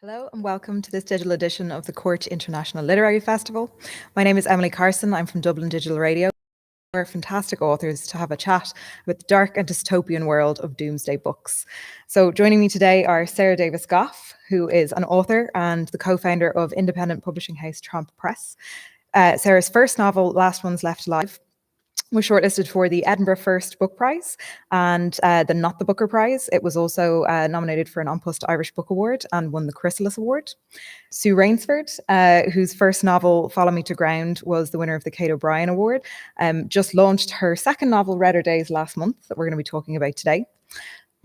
Hello and welcome to this digital edition of the Court International Literary Festival. My name is Emily Carson. I'm from Dublin Digital Radio. We're fantastic authors to have a chat with the dark and dystopian world of Doomsday Books. So joining me today are Sarah Davis-Goff, who is an author and the co-founder of independent publishing house Tramp Press. Sarah's first novel, Last Ones Left Alive, was shortlisted for the Edinburgh First Book Prize and the Not the Booker Prize. It was also nominated for an Irish Book Award and won the Chrysalis Award. Sue Rainsford, whose first novel, Follow Me to Ground, was the winner of the Kate O'Brien Award, just launched her second novel, Redder Days, last month, that we're going to be talking about today.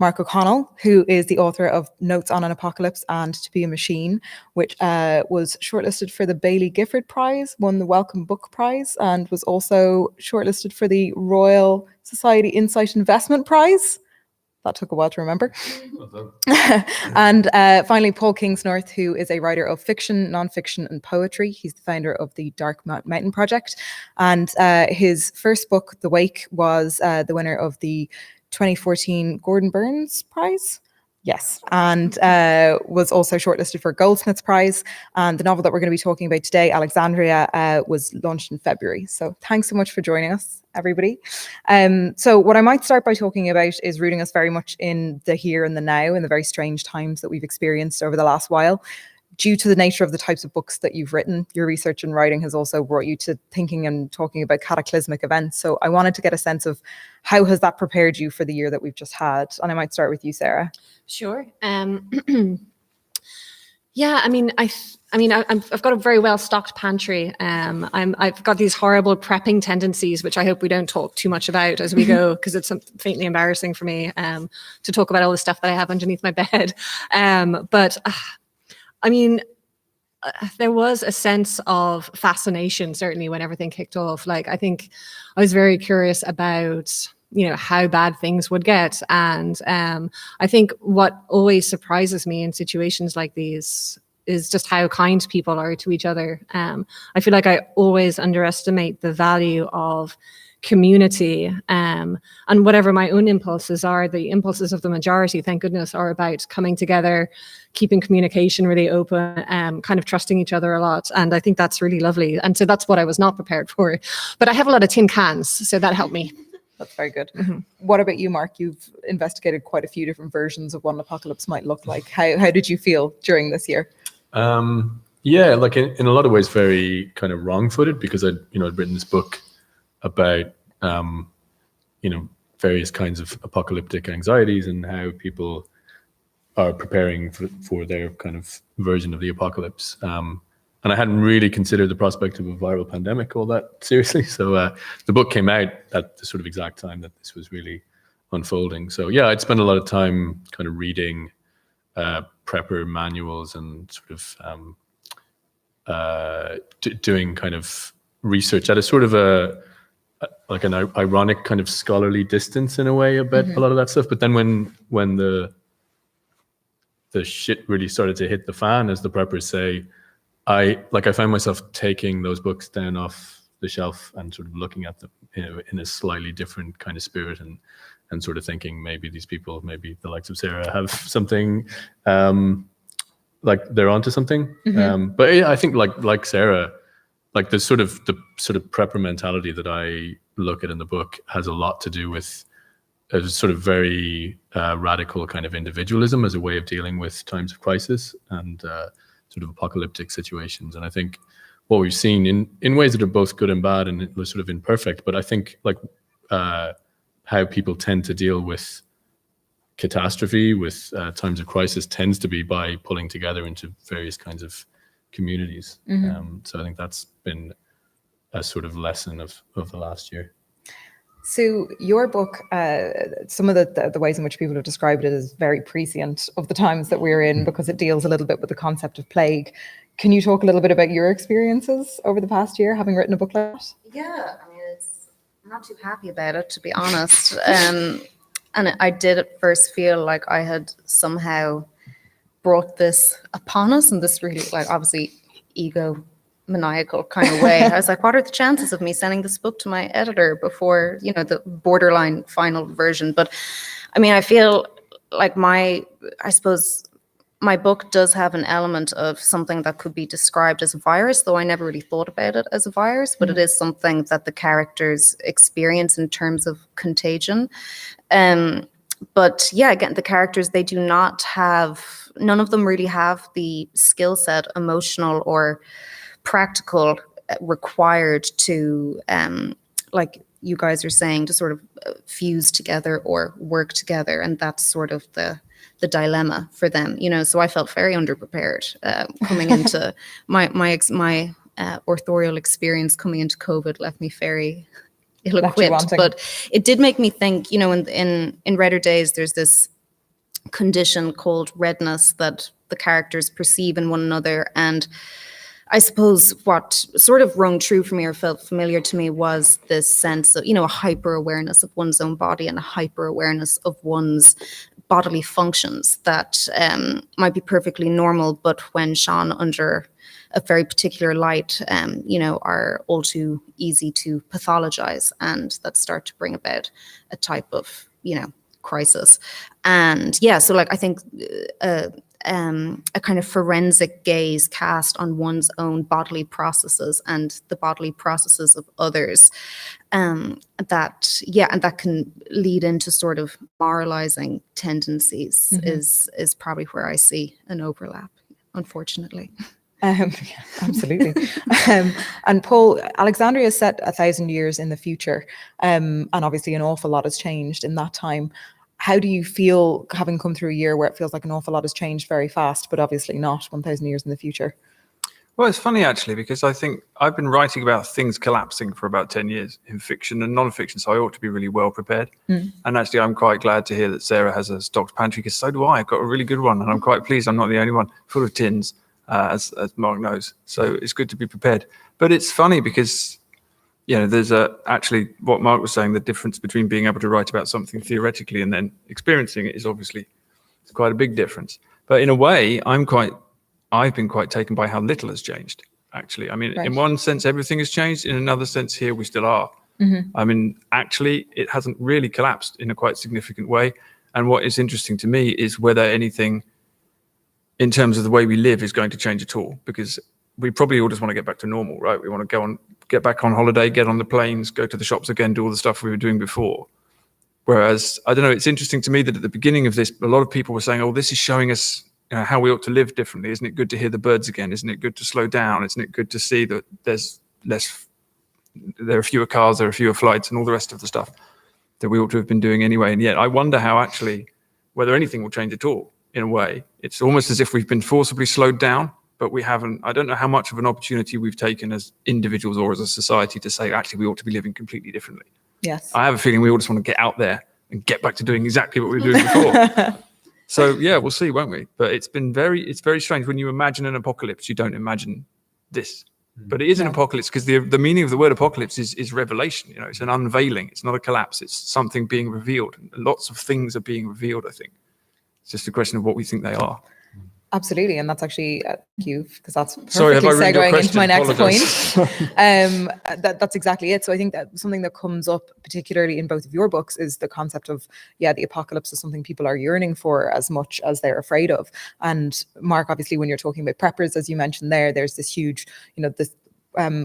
Mark O'Connell, who is the author of Notes on an Apocalypse and To Be a Machine, which was shortlisted for the Baillie Gifford Prize, won the Wellcome Book Prize, and was also shortlisted for the Royal Society Insight Investment Prize. That took a while to remember. And finally, Paul Kingsnorth, who is a writer of fiction, non-fiction, and poetry. He's the founder of the Dark Mountain Project. And his first book, The Wake, was the winner of the 2014 Gordon Burns Prize. Yes, and was also shortlisted for Goldsmiths Prize. And the novel that we're going to be talking about today, Alexandria, was launched in February. So thanks so much for joining us, everybody. So what I might start by talking about is rooting us very much in the here and the now, in the very strange times that we've experienced over the last while. Due to the nature of the types of books that you've written, your research and writing has also brought you to thinking and talking about cataclysmic events. So I wanted to get a sense of how has that prepared you for the year that we've just had? And I might start with you, Sarah. Sure. Yeah, I've got a very well-stocked pantry. I've got these horrible prepping tendencies, which I hope we don't talk too much about as we go, because it's faintly embarrassing for me to talk about all the stuff that I have underneath my bed. There was a sense of fascination, certainly, when everything kicked off. Like, I think I was very curious about, how bad things would get. And I think what always surprises me in situations like these is just how kind people are to each other. I feel like I always underestimate the value of community, and whatever my own impulses are, the impulses of the majority, thank goodness, are about coming together, keeping communication really open, kind of trusting each other a lot. And I think that's really lovely. And so that's what I was not prepared for. But I have a lot of tin cans, so that helped me. That's very good. Mm-hmm. What about you, Mark? You've investigated quite a few different versions of what an apocalypse might look like. How did you feel during this year? Yeah, like in a lot of ways, very kind of wrong-footed, because I'd written this book about various kinds of apocalyptic anxieties and how people are preparing for their kind of version of the apocalypse. And I hadn't really considered the prospect of a viral pandemic all that seriously. So the book came out at the sort of exact time that this was really unfolding. So yeah, I'd spent a lot of time kind of reading prepper manuals and sort of doing kind of research at a sort of like an ironic kind of scholarly distance in a way about a lot of that stuff. But then when the shit really started to hit the fan, as the preppers say, I found myself taking those books down off the shelf and sort of looking at them in a slightly different kind of spirit, and sort of thinking maybe these people, maybe the likes of Sarah, have something like they're onto something. But I think like Sarah, like the sort of prepper mentality that I look at in the book has a lot to do with a sort of very radical kind of individualism as a way of dealing with times of crisis and sort of apocalyptic situations. And I think what we've seen in ways that are both good and bad and sort of imperfect, but I think like how people tend to deal with catastrophe, with times of crisis, tends to be by pulling together into various kinds of communities. So I think that's been a sort of lesson of the last year. So your book, some of the ways in which people have described it is very prescient of the times that we're in, because it deals a little bit with the concept of plague. Can you talk a little bit about your experiences over the past year, having written a book like that? Yeah, I'm not too happy about it, to be honest. And I did at first feel like I had somehow brought this upon us, and this really, like, obviously egomaniacal kind of way. I was like, what are the chances of me sending this book to my editor before, the borderline final version? But I mean, I feel like I suppose my book does have an element of something that could be described as a virus, though I never really thought about it as a virus, but it is something that the characters experience in terms of contagion. But yeah, again, the characters, they do not have, none of them really have the skill set, emotional or practical, required to, like you guys are saying, to sort of fuse together or work together. And that's sort of the dilemma for them, you know. So I felt very underprepared coming into my authorial experience coming into COVID left me very ill-equipped. But it did make me think, you know, in Redder Days, there's this condition called redness that the characters perceive in one another. And I suppose what sort of rung true for me or felt familiar to me was this sense of, you know, a hyper-awareness of one's own body and a hyper-awareness of one's bodily functions that might be perfectly normal, but when shone under a very particular light, you know, are all too easy to pathologize, and that start to bring about a type of, you know, crisis. And yeah, so like I think a kind of forensic gaze cast on one's own bodily processes and the bodily processes of others, that can lead into sort of moralizing tendencies is probably where I see an overlap, unfortunately. Yeah, absolutely. And Paul, Alexandria is set 1,000 years in the future, and obviously an awful lot has changed in that time. How do you feel having come through a year where it feels like an awful lot has changed very fast, but obviously not 1,000 years in the future? Well, it's funny actually, because I think I've been writing about things collapsing for about 10 years in fiction and non-fiction, so I ought to be really well prepared. And actually, I'm quite glad to hear that Sarah has a stocked pantry, because so do I. I've got a really good one, and I'm quite pleased I'm not the only one, full of tins, as Mark knows. So it's good to be prepared. But it's funny because, you know, there's actually what Mark was saying, the difference between being able to write about something theoretically and then experiencing it is obviously quite a big difference. But in a way, I've been quite taken by how little has changed, actually. I mean, in one sense, everything has changed. In another sense, here we still are. I mean, actually, it hasn't really collapsed in a quite significant way. And what is interesting to me is whether anything in terms of the way we live is going to change at all, because we probably all just want to get back to normal, right? We want to get back on holiday, get on the planes, go to the shops again, do all the stuff we were doing before. Whereas, I don't know, it's interesting to me that at the beginning of this, a lot of people were saying, oh, this is showing us, you know, how we ought to live differently. Isn't it good to hear the birds again? Isn't it good to slow down? Isn't it good to see that there are fewer cars, there are fewer flights, and all the rest of the stuff that we ought to have been doing anyway? And yet I wonder how actually, whether anything will change at all, in a way. It's almost as if we've been forcibly slowed down, but we haven't. I don't know how much of an opportunity we've taken as individuals or as a society to say, actually, we ought to be living completely differently. Yes. I have a feeling we all just want to get out there and get back to doing exactly what we were doing before. So yeah, we'll see, won't we? But it's very strange. When you imagine an apocalypse, you don't imagine this. But it is an apocalypse, because the meaning of the word apocalypse is revelation. You know, it's an unveiling. It's not a collapse. It's something being revealed. And lots of things are being revealed, I think. It's just a question of what we think they are. Absolutely, and that's actually thank you, because that's perfectly Sorry, have I ruined your segueing into my next question? point. That's exactly it. So I think that something that comes up particularly in both of your books is the concept of, the apocalypse is something people are yearning for as much as they're afraid of. And Mark, obviously, when you're talking about preppers, as you mentioned there's this huge, this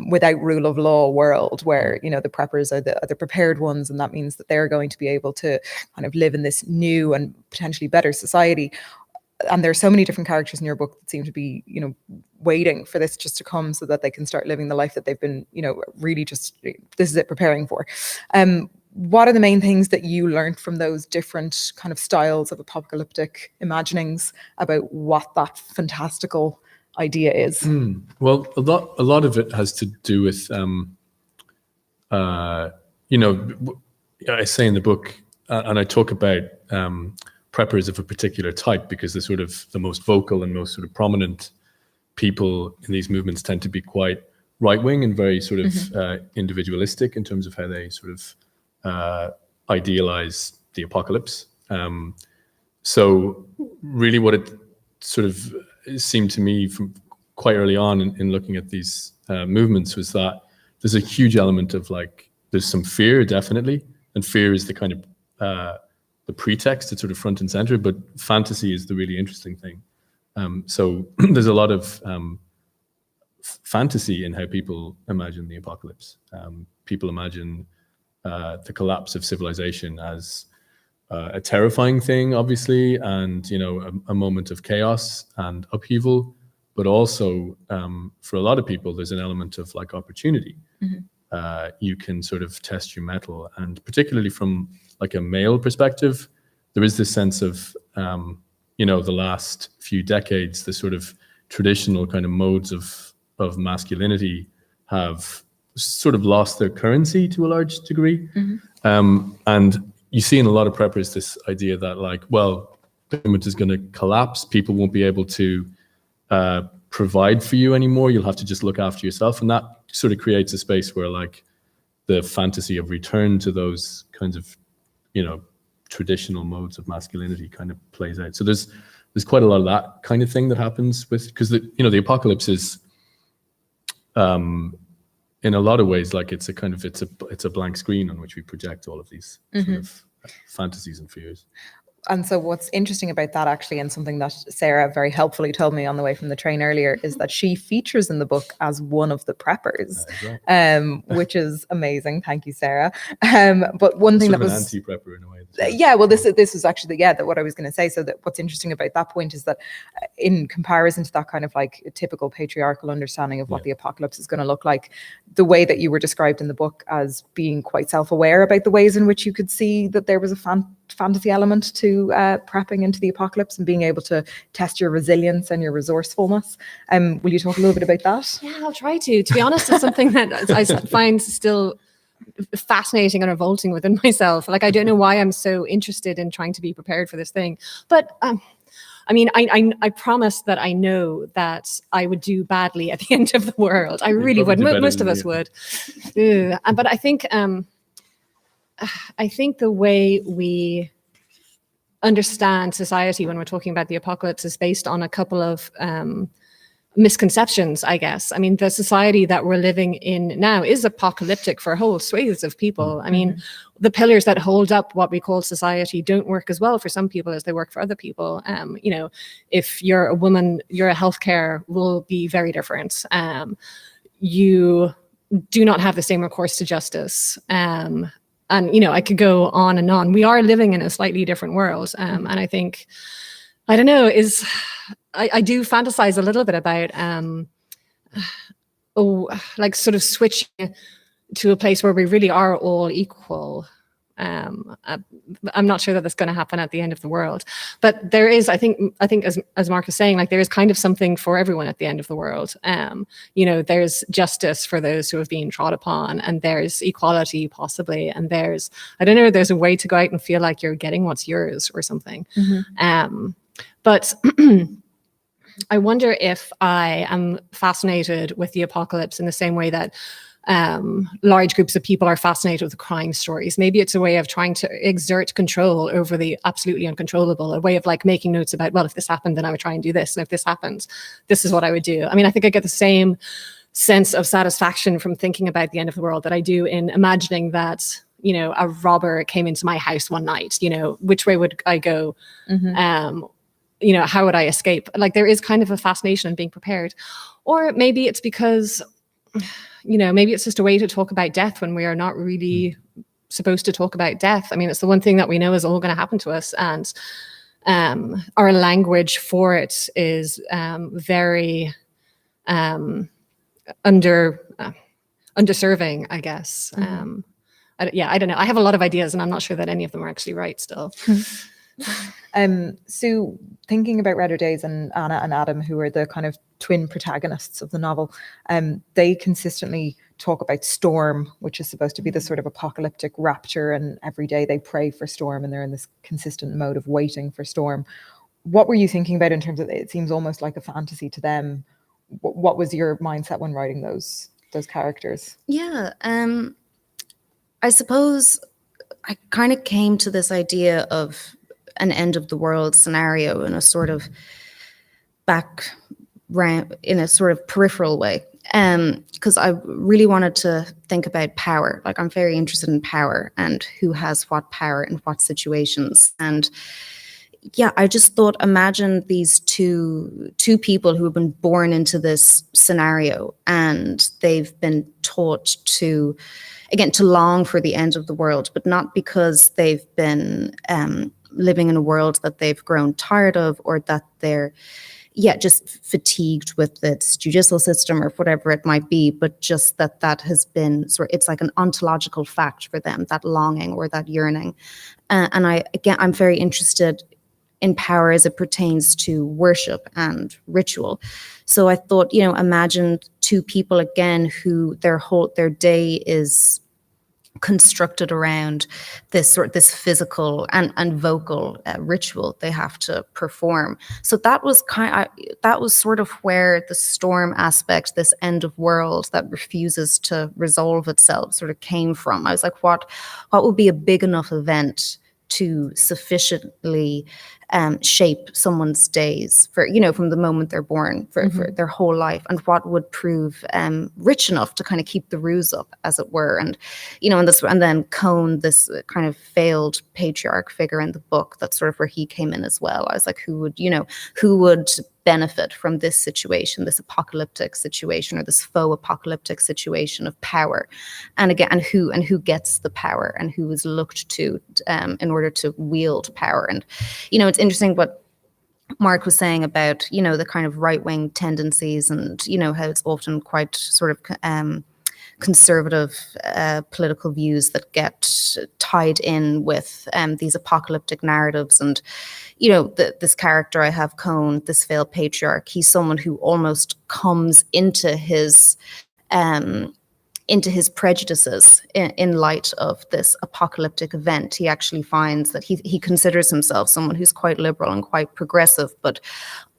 without rule of law world where, the preppers are the prepared ones, and that means that they're going to be able to kind of live in this new and potentially better society. And there's so many different characters in your book that seem to be, waiting for this just to come so that they can start living the life that they've been, really just, this is it, preparing for. What are the main things that you learned from those different kind of styles of apocalyptic imaginings about what that fantastical idea is? Well, a lot of it has to do with, I say in the book, and I talk about preppers of a particular type, because the most vocal and most sort of prominent people in these movements tend to be quite right-wing and very sort of individualistic in terms of how they sort of idealize the apocalypse. So really what it sort of seemed to me from quite early on in looking at these movements was that there's a huge element of there's some fear, definitely, and fear is the kind of the pretext, it's sort of front and center, but fantasy is the really interesting thing. So there's a lot of fantasy in how people imagine the apocalypse. People imagine the collapse of civilization as a terrifying thing, obviously, and a moment of chaos and upheaval. But also, for a lot of people, there's an element of like opportunity. You can sort of test your mettle, and particularly from like a male perspective, there is this sense of the last few decades, the sort of traditional kind of modes of masculinity have sort of lost their currency to a large degree. And you see in a lot of preppers this idea that like, well, the movement is going to collapse. People won't be able to provide for you anymore. You'll have to just look after yourself. And that sort of creates a space where like the fantasy of return to those kinds of, traditional modes of masculinity kind of plays out. So there's quite a lot of that kind of thing that happens with, because the apocalypse is, in a lot of ways, like it's a blank screen on which we project all of these sort of fantasies and fears. And so what's interesting about that actually, and something that Sarah very helpfully told me on the way from the train earlier, is that she features in the book as one of the preppers, which is amazing. Thank you, Sarah. But one thing that was an anti-prepper in a way. Yeah, well, this is actually what I was going to say. So that what's interesting about that point is that in comparison to that kind of like typical patriarchal understanding of what the apocalypse is going to look like, the way that you were described in the book as being quite self-aware about the ways in which you could see that there was a fantasy element to prepping into the apocalypse and being able to test your resilience and your resourcefulness. Will you talk a little bit about that? Yeah, I'll try to. To be honest, it's something that I find still fascinating and revolting within myself. Like, I don't know why I'm so interested in trying to be prepared for this thing. But I mean, I promise that I know that I would do badly at the end of the world. I really would. Most of us would. But I think the way we understand society when we're talking about the apocalypse is based on a couple of misconceptions, I guess. I mean, the society that we're living in now is apocalyptic for whole swathes of people. I mean, the pillars that hold up what we call society don't work as well for some people as they work for other people. If you're a woman, your healthcare will be very different. You do not have the same recourse to justice. And, I could go on and on. We are living in a slightly different world. And I think, I don't know, I do fantasize a little bit about, like sort of switching to a place where we really are all equal. I'm not sure that that's going to happen at the end of the world, but there is, I think as Mark is saying, like there is kind of something for everyone at the end of the world. There's justice for those who have been trod upon, and there's equality possibly, and there's a way to go out and feel like you're getting what's yours or something. But I wonder if I am fascinated with the apocalypse in the same way that large groups of people are fascinated with crime stories. Maybe it's a way of trying to exert control over the absolutely uncontrollable, a way of like making notes about, well, if this happened, then I would try and do this. And if this happens, this is what I would do. I mean, I think I get the same sense of satisfaction from thinking about the end of the world that I do in imagining that, a robber came into my house one night, which way would I go? How would I escape? Like there is kind of a fascination in being prepared. Or maybe it's because, maybe it's just a way to talk about death when we are not really supposed to talk about death. I mean, it's the one thing that we know is all going to happen to us. And our language for it is very underserving, I guess. I don't know. I have a lot of ideas and I'm not sure that any of them are actually right still. Sue, thinking about Redder Days and Anna and Adam, who are the kind of twin protagonists of the novel, they consistently talk about storm, which is supposed to be the sort of apocalyptic rapture, and every day they pray for storm and they're in this consistent mode of waiting for storm. What were you thinking about in terms of, it seems almost like a fantasy to them? What was your mindset when writing those characters? Yeah, I suppose I kind of came to this idea of an end of the world scenario in a sort of in a sort of peripheral way, because I really wanted to think about power. Like I'm very interested in power and who has what power in what situations. And yeah, I just thought, imagine these two people who have been born into this scenario, and they've been taught to, again, to long for the end of the world, but not because they've been living in a world that they've grown tired of, or that they're just fatigued with its judicial system or whatever it might be, but just that has been it's like an ontological fact for them, that longing or that yearning. And I'm very interested in power as it pertains to worship and ritual. So I thought, imagine two people again who their day is constructed around this physical and vocal ritual they have to perform. So that was sort of where the storm aspect, this end of world that refuses to resolve itself, sort of came from. I was like, what would be a big enough event to sufficiently shape someone's days for, from the moment they're born, for their whole life, and what would prove rich enough to kind of keep the ruse up, as it were. And and then Cone, this kind of failed patriarch figure in the book, that's sort of where he came in as well. I was like, who would benefit from this situation, this apocalyptic situation, or this faux apocalyptic situation of power? And again, and who gets the power, and who is looked to in order to wield power. And it's interesting what Mark was saying about the kind of right-wing tendencies, and how it's often quite sort of conservative political views that get tied in with these apocalyptic narratives. And this character I have, Cone, this failed patriarch, he's someone who almost comes into his prejudices in light of this apocalyptic event. He actually finds that he considers himself someone who's quite liberal and quite progressive, but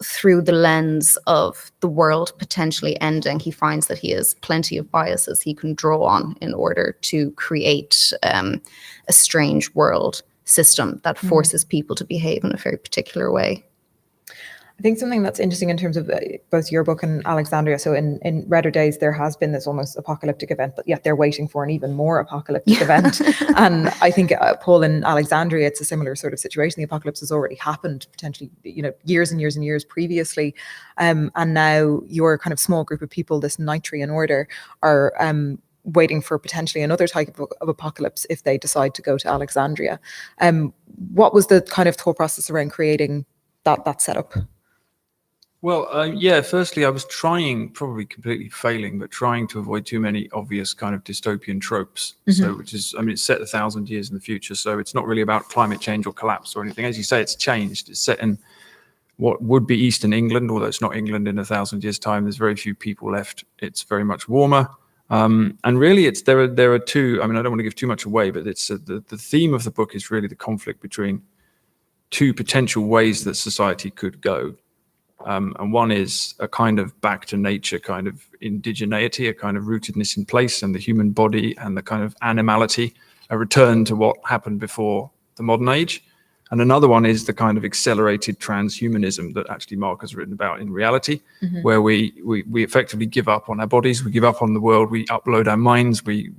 through the lens of the world potentially ending, he finds that he has plenty of biases he can draw on in order to create a strange world system that forces people to behave in a very particular way. I think something that's interesting in terms of both your book and Alexandria. So in Redder Days, there has been this almost apocalyptic event, but yet they're waiting for an even more apocalyptic event. And I think, Paul, in Alexandria, it's a similar sort of situation. The apocalypse has already happened, potentially, years and years and years previously. And now your kind of small group of people, this Nitrian order, are waiting for potentially another type of apocalypse if they decide to go to Alexandria. What was the kind of thought process around creating that setup? Well, firstly, I was trying, probably completely failing, but trying to avoid too many obvious kind of dystopian tropes. So, which is, it's set 1,000 years in the future. So it's not really about climate change or collapse or anything. As you say, it's changed. It's set in what would be Eastern England, although it's not England in 1,000 years' time. There's very few people left. It's very much warmer. And really, there are two, I don't want to give too much away, but it's the theme of the book is really the conflict between two potential ways that society could go. And one is a kind of back to nature kind of indigeneity, a kind of rootedness in place and the human body and the kind of animality, a return to what happened before the modern age. And another one is the kind of accelerated transhumanism that actually Mark has written about in Reality, where we effectively give up on our bodies, we give up on the world, we upload our minds, we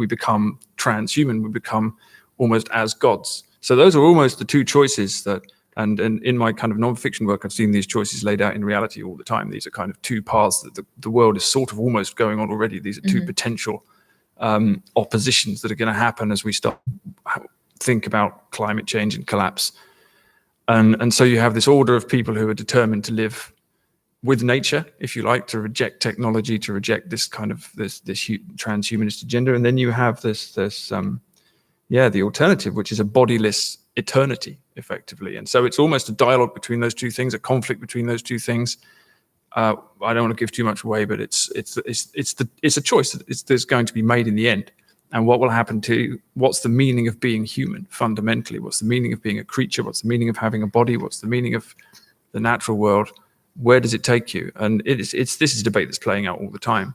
become transhuman, we become almost as gods. So those are almost the two choices that, and in my kind of non-fiction work, I've seen these choices laid out in Reality all the time. These are kind of two paths that the world is sort of almost going on already. These are two potential oppositions that are going to happen as we start think about climate change and collapse. And so you have this order of people who are determined to live with nature, if you like, to reject technology, to reject this kind of this transhumanist agenda. And then you have the alternative, which is a bodiless eternity, effectively. And so it's almost a dialogue between those two things, a conflict between those two things. I don't want to give too much away, but it's a choice that's going to be made in the end. And what will happen to, what's the meaning of being human fundamentally? What's the meaning of being a creature? What's the meaning of having a body? What's the meaning of the natural world? Where does it take you? And this is a debate that's playing out all the time.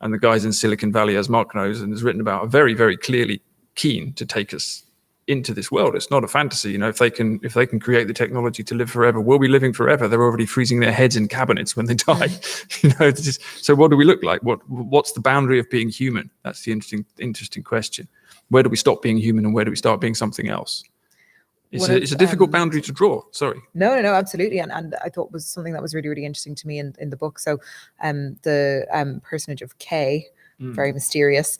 And the guys in Silicon Valley, as Mark knows and has written about, are very, very clearly keen to take us into this world. It's not a fantasy. If they can create the technology to live forever, we'll be living forever. They're already freezing their heads in cabinets when they die. So what do we look like? What's the boundary of being human? That's the interesting question. Where do we stop being human and where do we start being something else? It's a difficult boundary to draw. Sorry. No, absolutely. And I thought was something that was really, really interesting to me in the book. So the personage of Kay, very mysterious,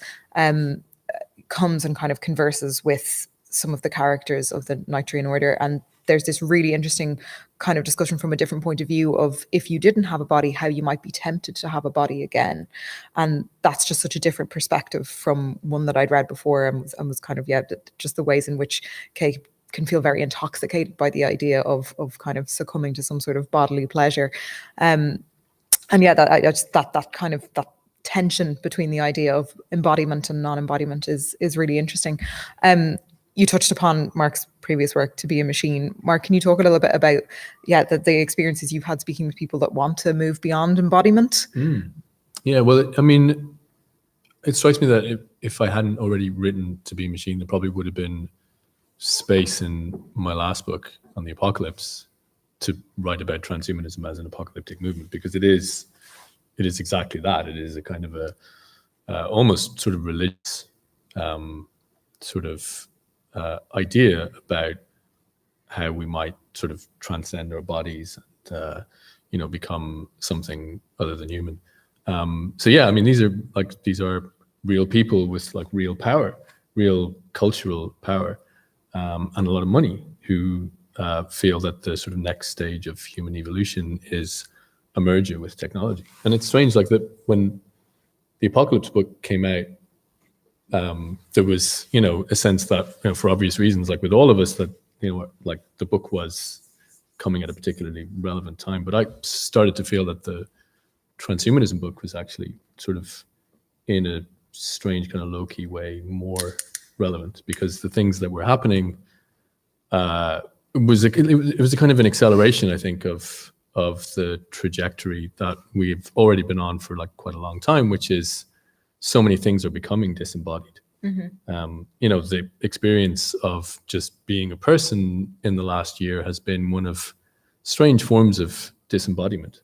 comes and kind of converses with some of the characters of the Nitrian Order. And there's this really interesting kind of discussion from a different point of view of if you didn't have a body, how you might be tempted to have a body again. And that's just such a different perspective from one that I'd read before and was kind of, just the ways in which Kay can feel very intoxicated by the idea of kind of succumbing to some sort of bodily pleasure. And that kind of that tension between the idea of embodiment and non-embodiment is really interesting. You touched upon Mark's previous work, To Be a Machine. Mark, can you talk a little bit about the experiences you've had speaking with people that want to move beyond embodiment? Yeah, well, I mean, it strikes me that if I hadn't already written To Be a Machine, there probably would have been space in my last book on the apocalypse to write about transhumanism as an apocalyptic movement, because it is exactly that. It is a kind of a almost sort of religious sort of idea about how we might sort of transcend our bodies and become something other than human. So yeah, I mean, these are real people with like real power, real cultural power, and a lot of money, who feel that the sort of next stage of human evolution is a merger with technology. And it's strange, like that when the Apocalypse book came out, there was, a sense that, for obvious reasons, like with all of us, that, like the book was coming at a particularly relevant time. But I started to feel that the transhumanism book was actually sort of, in a strange kind of low-key way, more relevant, because the things that were happening, it was a kind of an acceleration, I think, of the trajectory that we've already been on for like quite a long time, which is so many things are becoming disembodied. The experience of just being a person in the last year has been one of strange forms of disembodiment.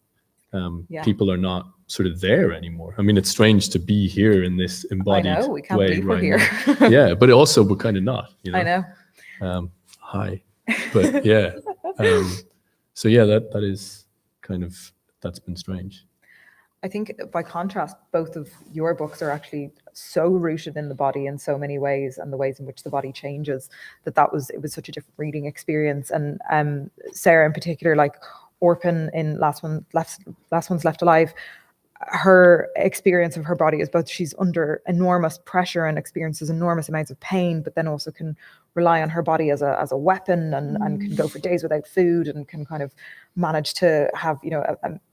People are not sort of there anymore. I mean, it's strange to be here in this embodied I know, we can't way believe we're right here. now. Yeah, but also we're kind of not. I know. Hi, but yeah. So yeah, that is kind of, that's been strange. I think by contrast, both of your books are actually so rooted in the body in so many ways, and the ways in which the body changes, it was such a different reading experience. And Sarah in particular, like Orphan in Last One's Left Alive, her experience of her body is both she's under enormous pressure and experiences enormous amounts of pain, but then also can rely on her body as a weapon and can go for days without food and can kind of manage to have,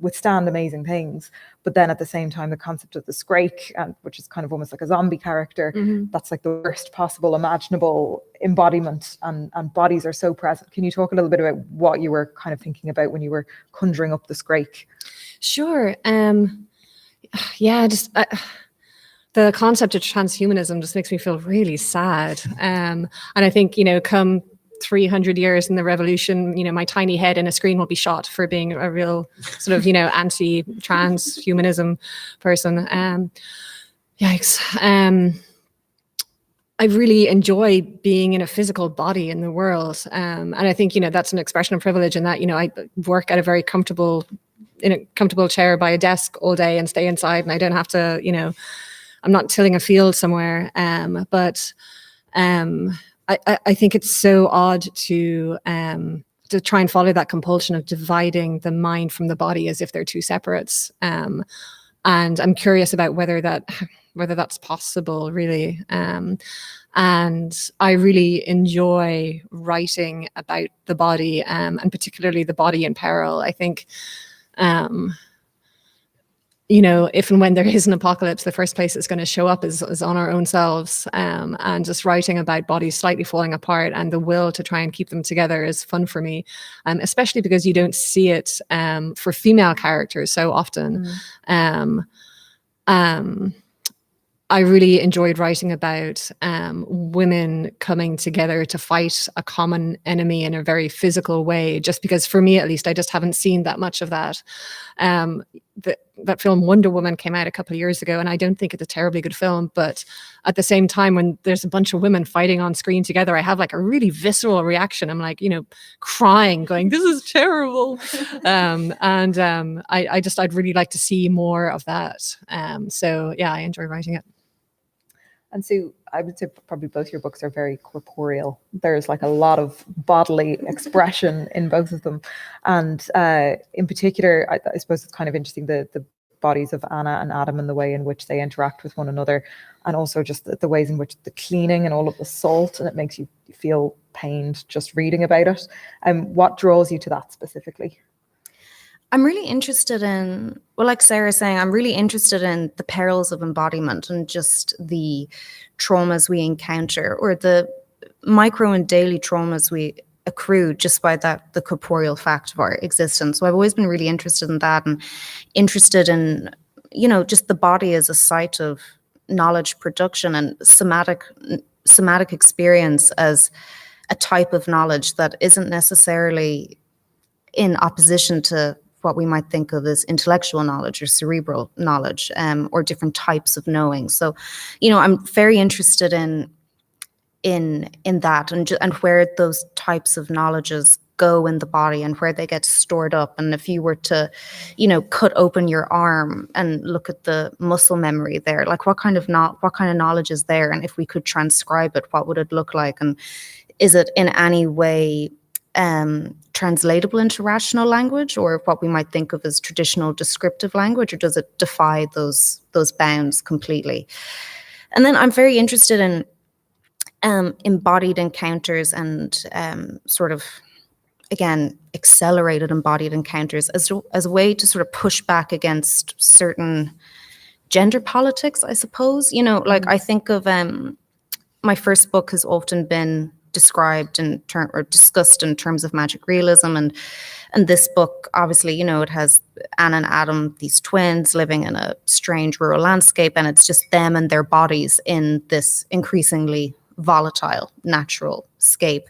withstand amazing things. But then at the same time, the concept of the Scrake, which is kind of almost like a zombie character, that's like the worst possible imaginable embodiment, and bodies are so present. Can you talk a little bit about what you were kind of thinking about when you were conjuring up the Scrake? Sure. The concept of transhumanism just makes me feel really sad. And I think, come 300 years in the revolution, my tiny head in a screen will be shot for being a real sort of, anti-transhumanism person. Yikes. I really enjoy being in a physical body in the world. And I think, that's an expression of privilege in that, I work at in a comfortable chair by a desk all day and stay inside, and I don't have to, I'm not tilling a field somewhere. But I think it's so odd to try and follow that compulsion of dividing the mind from the body as if they're two separates. And I'm curious about whether that's possible, really. And I really enjoy writing about the body, and particularly the body in peril. I think, if and when there is an apocalypse, the first place it's going to show up is on our own selves. And just writing about bodies slightly falling apart and the will to try and keep them together is fun for me, especially because you don't see it for female characters so often. I really enjoyed writing about women coming together to fight a common enemy in a very physical way, just because for me, at least, I just haven't seen that much of that. that film Wonder Woman came out a couple of years ago, and I don't think it's a terribly good film, but at the same time, when there's a bunch of women fighting on screen together, I have like a really visceral reaction. I'm like, crying, going, "This is terrible," I'd really like to see more of that. So yeah, I enjoy writing it. And Sue, I would say probably both your books are very corporeal. There's like a lot of bodily expression in both of them. And in particular, I suppose it's kind of interesting, the bodies of Anna and Adam and the way in which they interact with one another. And also just the ways in which the cleaning and all of the salt, and it makes you feel pained just reading about it. What draws you to that specifically? I'm really interested in, well, like Sarah's saying, I'm really interested in the perils of embodiment and just the traumas we encounter, or the micro and daily traumas we accrue just by the corporeal fact of our existence. So I've always been really interested in that, and interested in, just the body as a site of knowledge production, and somatic experience as a type of knowledge that isn't necessarily in opposition to what we might think of as intellectual knowledge or cerebral knowledge, or different types of knowing. So, I'm very interested in that, and where those types of knowledges go in the body and where they get stored up. And if you were to, cut open your arm and look at the muscle memory there, like what kind of knowledge is there? And if we could transcribe it, what would it look like? And is it in any way translatable into rational language, or what we might think of as traditional descriptive language, or does it defy those bounds completely? And then I'm very interested in embodied encounters, and sort of, again, accelerated embodied encounters as a way to sort of push back against certain gender politics, I suppose. Like I think of my first book has often been described or discussed in terms of magic realism, and this book, obviously, it has Anna and Adam, these twins living in a strange rural landscape, and it's just them and their bodies in this increasingly volatile natural scape.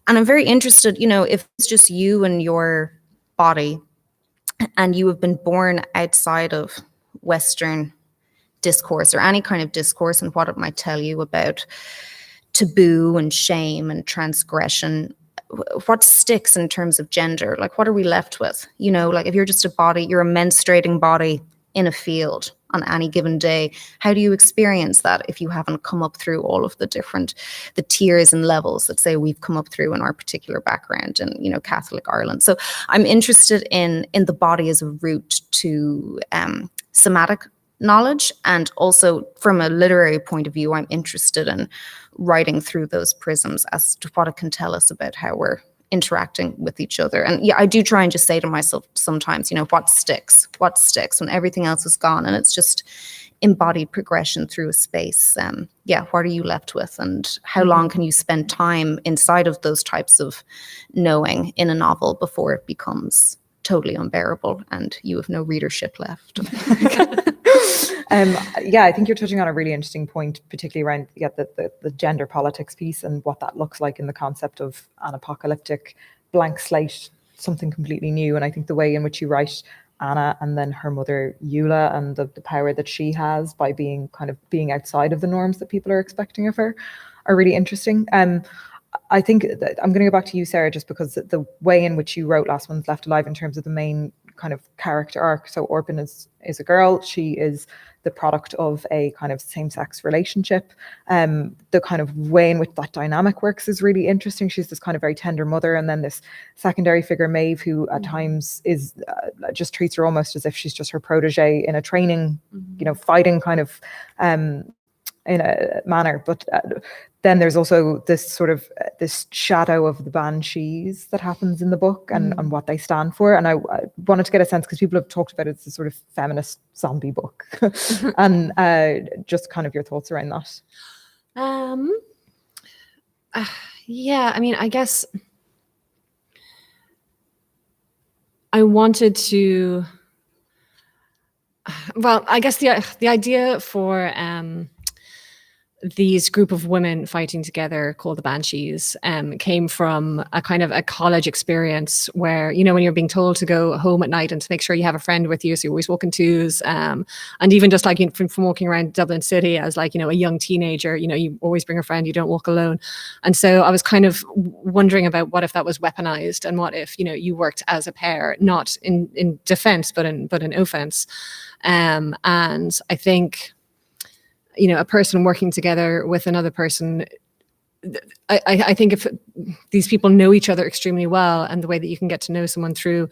And I'm very interested, if it's just you and your body, and you have been born outside of Western discourse, or any kind of discourse, and what it might tell you about taboo and shame and transgression, what sticks in terms of gender? Like, what are we left with? Like if you're just a body, you're a menstruating body in a field on any given day, how do you experience that if you haven't come up through all of the tiers and levels that, say, we've come up through in our particular background in, Catholic Ireland? So I'm interested in the body as a route to somatic knowledge, and also from a literary point of view, I'm interested in writing through those prisms as to what it can tell us about how we're interacting with each other. And yeah, I do try and just say to myself sometimes, what sticks when everything else is gone, and it's just embodied progression through a space. What are you left with, and how long can you spend time inside of those types of knowing in a novel before it becomes totally unbearable and you have no readership left? I think you're touching on a really interesting point, particularly around the gender politics piece and what that looks like in the concept of an apocalyptic blank slate, something completely new. And I think the way in which you write Anna and then her mother Eula, and the power that she has by being outside of the norms that people are expecting of her, are really interesting. I think that I'm going to go back to you, Sarah, just because the way in which you wrote Last One's Left Alive in terms of the main kind of character arc. So Orphan is a girl. She is the product of a kind of same-sex relationship. The kind of way in which that dynamic works is really interesting. She's this kind of very tender mother, and then this secondary figure, Maeve, who at times is just treats her almost as if she's just her protege in a training, fighting kind of in a manner. But then there's also this sort of this shadow of the banshees that happens in the book, and what they stand for. And I wanted to get a sense, because people have talked about it as a sort of feminist zombie book, and just kind of your thoughts around that. I mean, I guess I wanted to. Well, I guess the idea for these group of women fighting together called the Banshees came from a kind of a college experience where, you know, when you're being told to go home at night and to make sure you have a friend with you, so you always walk in twos, and even just like from walking around Dublin City as like, you know, a young teenager, you know, you always bring a friend, you don't walk alone. And so I was kind of wondering about what if that was weaponized, and what if, you know, you worked as a pair, not in defense, but in offense. And I think, you know, a person working together with another person, I think if these people know each other extremely well, and the way that you can get to know someone through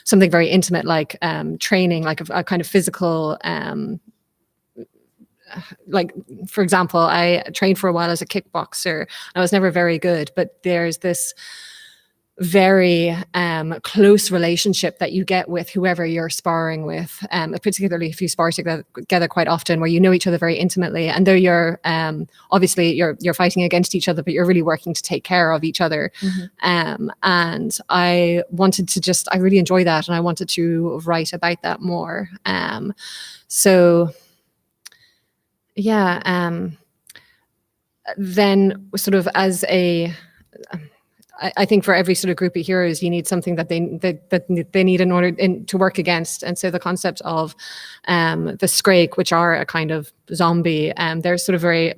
something very intimate, like training, like a kind of physical, like, for example, I trained for a while as a kickboxer. I was never very good, but there's this very close relationship that you get with whoever you're sparring with, particularly if you spar together quite often, where you know each other very intimately, and though you're obviously you're fighting against each other, but you're really working to take care of each other. And I wanted to I really enjoy that, and I wanted to write about that more. So yeah, then sort of as I think for every sort of group of heroes, you need something that they need in order to work against. And so the concept of the Scrake, which are a kind of zombie, they're sort of very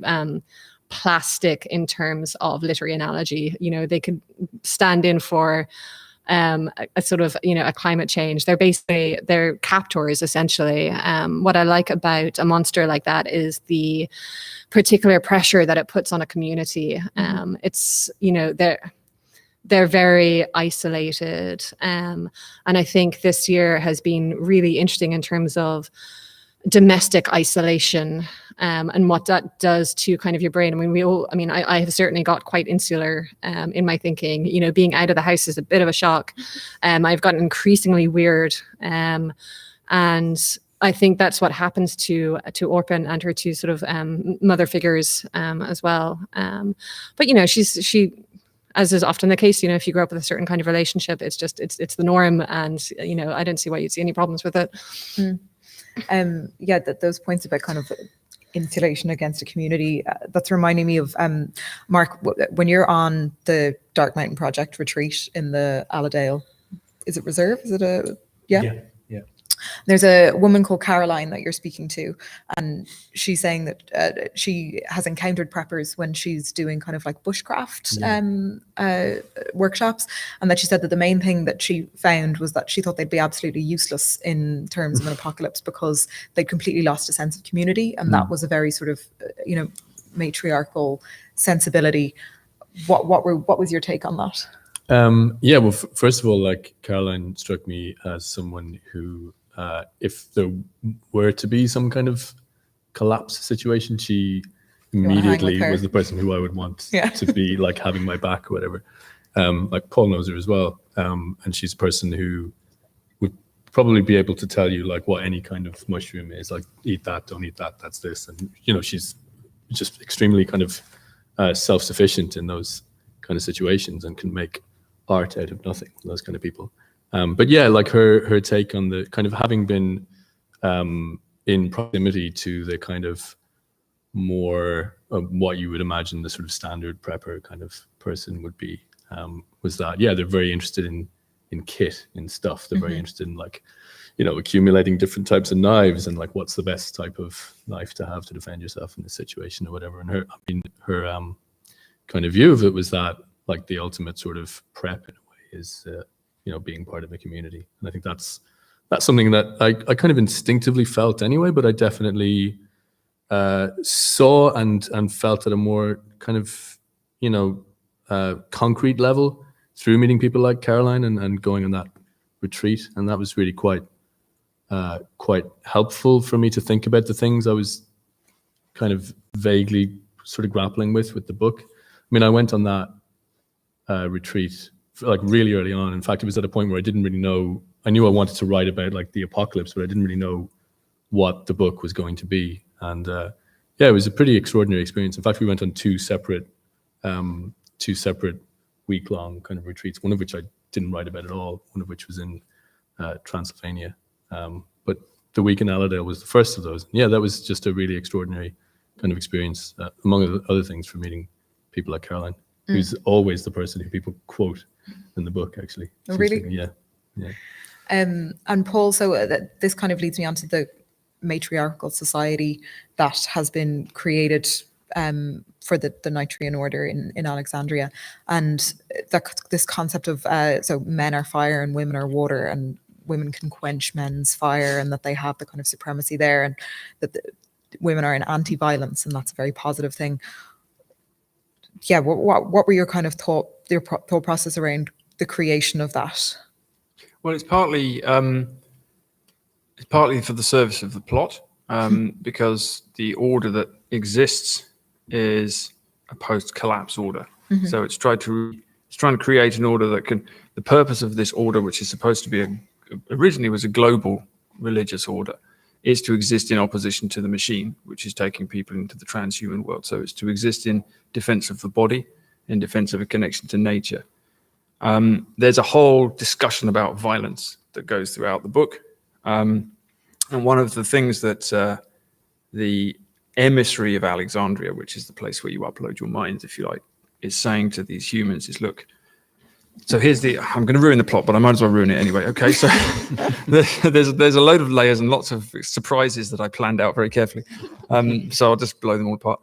plastic in terms of literary analogy. You know, they could stand in for a sort of, you know, a climate change. They're captors, essentially. What I like about a monster like that is the particular pressure that it puts on a community. It's, you know, they're very isolated. And I think this year has been really interesting in terms of domestic isolation, and what that does to kind of your brain. I mean, I have certainly got quite insular in my thinking. You know, being out of the house is a bit of a shock. I've gotten increasingly weird. And I think that's what happens to Orphan and her two sort of mother figures as well. But, you know, she, as is often the case, you know, if you grow up with a certain kind of relationship, it's the norm, and, you know, I don't see why you'd see any problems with it. Yeah, those points about kind of insulation against a community, that's reminding me of Mark, when you're on the Dark Mountain Project retreat in the Allerdale, is it reserve? Is it yeah. There's a woman called Caroline that you're speaking to, and she's saying that she has encountered preppers when she's doing kind of like bushcraft workshops, and that she said that the main thing that she found was that she thought they'd be absolutely useless in terms of an apocalypse because they'd completely lost a sense of community, and that was a very sort of you know, matriarchal sensibility. What was your take on that? Yeah, well, first of all, like, Caroline struck me as someone who, if there were to be some kind of collapse situation, she immediately was the person who I would want to be like having my back or whatever. Like, Paul knows her as well, and she's a person who would probably be able to tell you like what any kind of mushroom is, like, eat that, don't eat that, that's this. And, you know, she's just extremely kind of self-sufficient in those kind of situations and can make art out of nothing, those kind of people. But yeah, like her take on the kind of having been in proximity to the kind of more what you would imagine the sort of standard prepper kind of person would be, was that, yeah, they're very interested in kit, in stuff. They're very interested in, like, you know, accumulating different types of knives and like what's the best type of knife to have to defend yourself in this situation or whatever. And her kind of view of it was that, like, the ultimate sort of prep in a way is you know, being part of a community. And I think that's something that I kind of instinctively felt anyway, but I definitely saw and felt at a more kind of, you know, concrete level through meeting people like Caroline and going on that retreat. And that was really quite helpful for me to think about the things I was kind of vaguely sort of grappling with the book. I mean, I went on that retreat like really early on. In fact, it was at a point where I didn't really know. I knew I wanted to write about like the apocalypse, but I didn't really know what the book was going to be. And yeah, it was a pretty extraordinary experience. In fact, we went on two separate week-long kind of retreats, one of which I didn't write about at all, one of which was in Transylvania. But the week in Allerdale was the first of those. Yeah, that was just a really extraordinary kind of experience, among other things, from meeting people like Caroline, who's always the person who people quote in the book, actually. Oh, really? Yeah. And Paul, so this kind of leads me on to the matriarchal society that has been created for the Nitrian order in Alexandria, and this concept of so men are fire and women are water, and women can quench men's fire, and that they have the kind of supremacy there, and that women are an anti-violence, and that's a very positive thing. Yeah, what were your kind of thought process around the creation of that? Well, it's partly for the service of the plot, because the order that exists is a post-collapse order. So it's trying to create an order that can. The purpose of this order, which is supposed to be originally was a global religious order, is to exist in opposition to the machine, which is taking people into the transhuman world. So it's to exist in defense of the body, in defense of a connection to nature. There's a whole discussion about violence that goes throughout the book. And one of the things that the emissary of Alexandria, which is the place where you upload your minds, if you like, is saying to these humans is, look, so I'm going to ruin the plot, but I might as well ruin it anyway. Okay, so there's a load of layers and lots of surprises that I planned out very carefully. So I'll just blow them all apart.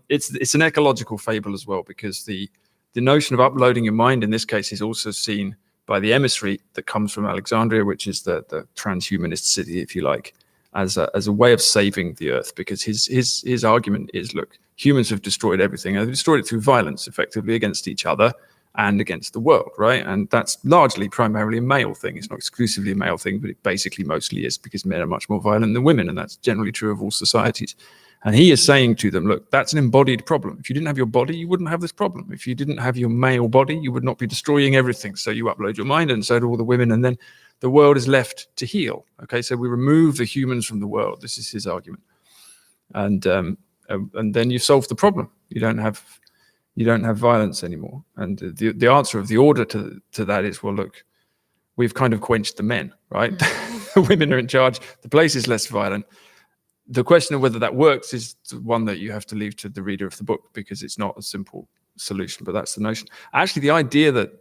It's an ecological fable as well, because the notion of uploading your mind in this case is also seen by the emissary that comes from Alexandria, which is the transhumanist city, if you like, as a way of saving the earth, because his argument is, look, humans have destroyed everything, and they've destroyed it through violence, effectively, against each other and against the world, right? And that's largely primarily a male thing. It's not exclusively a male thing, but it basically mostly is, because men are much more violent than women, and that's generally true of all societies. And he is saying to them, look, that's an embodied problem. If you didn't have your body, you wouldn't have this problem. If you didn't have your male body, you would not be destroying everything. So you upload your mind, and so do all the women, and then the world is left to heal. Okay, so we remove the humans from the world. This is his argument. And then you solve the problem. You don't have violence anymore. And the answer of the order to that is, well, look, we've kind of quenched the men, right? The women are in charge. The place is less violent. The question of whether that works is one that you have to leave to the reader of the book, because it's not a simple solution, but that's the notion. Actually, the idea that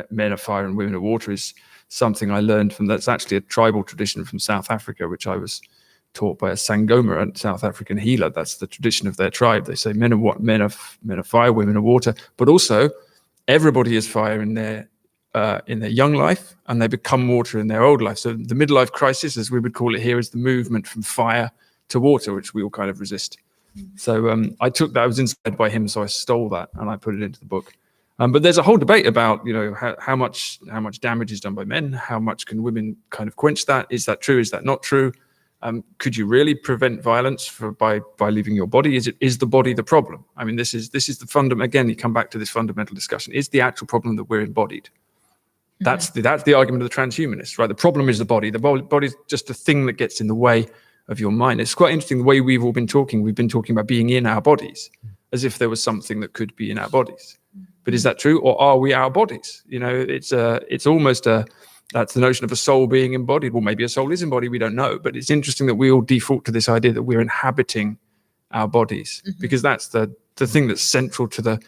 men are fire and women are water is something I learned from, that's actually a tribal tradition from South Africa, which I was taught by a Sangoma, a South African healer. That's the tradition of their tribe. They say men are fire, women are water, but also everybody is fire in their young life, and they become water in their old life. So the midlife crisis, as we would call it here, is the movement from fire to water, which we all kind of resist. So I took that, I was inspired by him, so I stole that and I put it into the book. But there's a whole debate about, how much damage is done by men, how much can women kind of quench that? Is that true? Is that not true? Could you really prevent violence by leaving your body? Is the body the problem? I mean, this is the fundamental. Again, you come back to this fundamental discussion. Is the actual problem that we're embodied? That's the argument of the transhumanists, right? The problem is the body. The body is just a thing that gets in the way of your mind. It's quite interesting the way we've all been talking. We've been talking about being in our bodies, as if there was something that could be in our bodies. But is that true, or are we our bodies? It's almost that's the notion of a soul being embodied. Well, maybe a soul is embodied, we don't know. But it's interesting that we all default to this idea that we're inhabiting our bodies, because that's the thing that's central to the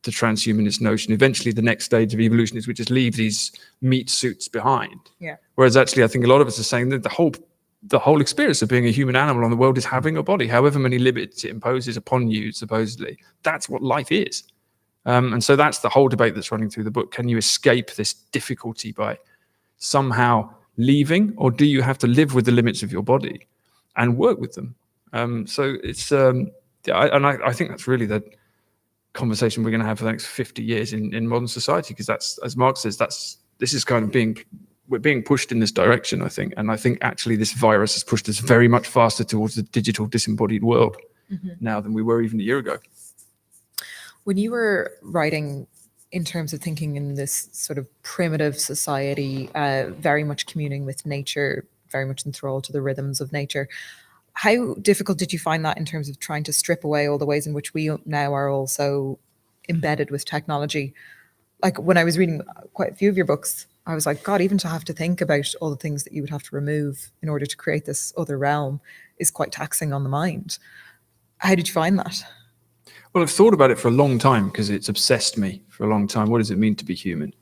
transhumanist notion. Eventually, the next stage of evolution is we just leave these meat suits behind. Yeah. Whereas actually, I think a lot of us are saying that the whole experience of being a human animal on the world is having a body, however many limits it imposes upon you, supposedly. That's what life is. And so that's the whole debate that's running through the book. Can you escape this difficulty by somehow leaving, or do you have to live with the limits of your body and work with them? So it's, I think that's really the conversation we're going to have for the next 50 years in modern society, because that's, as Mark says, this is kind of we're being pushed in this direction, I think. And I think actually this virus has pushed us very much faster towards the digital disembodied world now than we were even a year ago. When you were writing in terms of thinking in this sort of primitive society, very much communing with nature, very much enthralled to the rhythms of nature, how difficult did you find that in terms of trying to strip away all the ways in which we now are also embedded with technology? Like when I was reading quite a few of your books, I was like, God, even to have to think about all the things that you would have to remove in order to create this other realm is quite taxing on the mind. How did you find that? Well, I've thought about it for a long time because it's obsessed me for a long time. What does it mean to be human?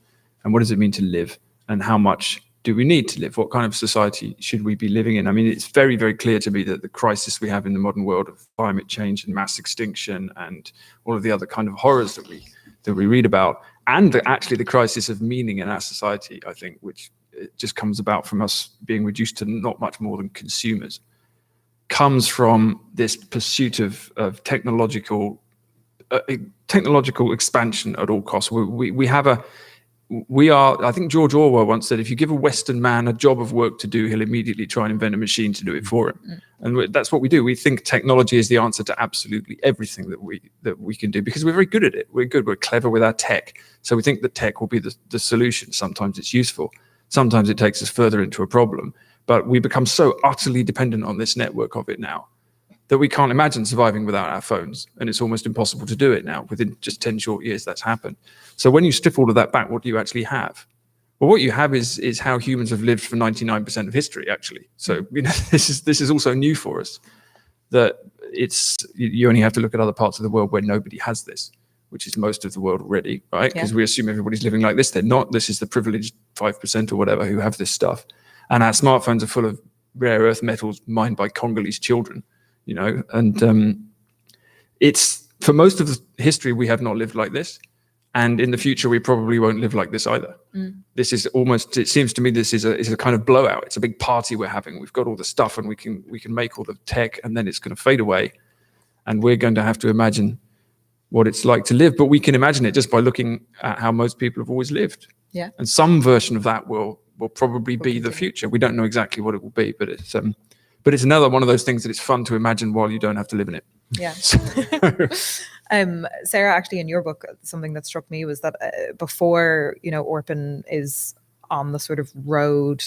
And what does it mean to live? And how much do we need to live? What kind of society should we be living in? I mean, it's very, very clear to me that the crisis we have in the modern world of climate change and mass extinction and all of the other kind of horrors that we read about, and actually the crisis of meaning in our society, I think, which it just comes about from us being reduced to not much more than consumers, comes from this pursuit of technological expansion at all costs. I think George Orwell once said, if you give a Western man a job of work to do, he'll immediately try and invent a machine to do it for him. And that's what we do. We think technology is the answer to absolutely everything that we can do because we're very good at it. We're clever with our tech. So we think that tech will be the solution. Sometimes it's useful. Sometimes it takes us further into a problem. But we become so utterly dependent on this network of it now that we can't imagine surviving without our phones. And it's almost impossible to do it now. Within just 10 short years, that's happened. So when you strip all of that back, what do you actually have? Well, what you have is how humans have lived for 99% of history, actually. So this is also new for us, that you only have to look at other parts of the world where nobody has this, which is most of the world already, right? Because we assume everybody's living like this. They're not. This is the privileged 5% or whatever who have this stuff. And our smartphones are full of rare earth metals mined by Congolese children. And it's, for most of the history, we have not lived like this. And in the future, we probably won't live like this either. This is almost, it seems to me, this is a kind of blowout. It's a big party we're having. We've got all the stuff and we can make all the tech, and then it's going to fade away. And we're going to have to imagine what it's like to live. But we can imagine it just by looking at how most people have always lived. Yeah. And some version of that will probably be the future. We don't know exactly what it will be, but it's another one of those things that it's fun to imagine while you don't have to live in it. Yeah. Sarah, actually, in your book, something that struck me was that before, Orphan is on the sort of road